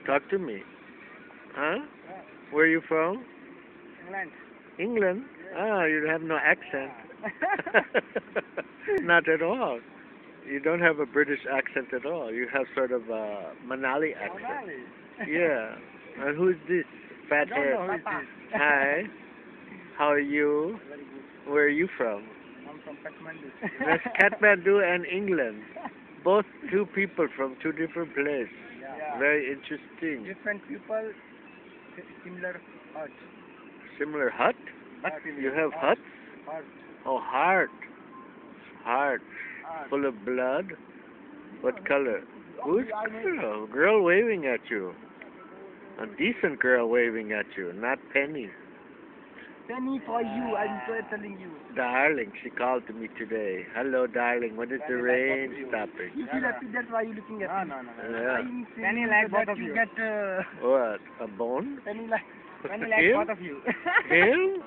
Talk to me. Huh? Where are you from? England. England? Ah, you have no accent. Not at all. You don't have a British accent at all. You have sort of a Manali accent. Yeah. And who's this? Fat I don't head. know who is this. Hi. How are you? Very good. Where are you from? I'm from Kathmandu. That's Kathmandu and England. Both two people from two different places. Yeah. Very interesting. Different people, similar heart. Similar hut? You have huts? Heart. Oh, heart. Heart. Heart. Full of blood? What color? Who's girl? Girl waving at you. A decent girl waving at you, not Penny. Penny for you, I'm telling you. Darling, she called to me today. Hello, darling. When is the rain stopping? You feel happy, that's why you're looking at me. no. Yeah. I'm Penny like both of you. Get, What? A bone? Penny like Him? both of you. Him?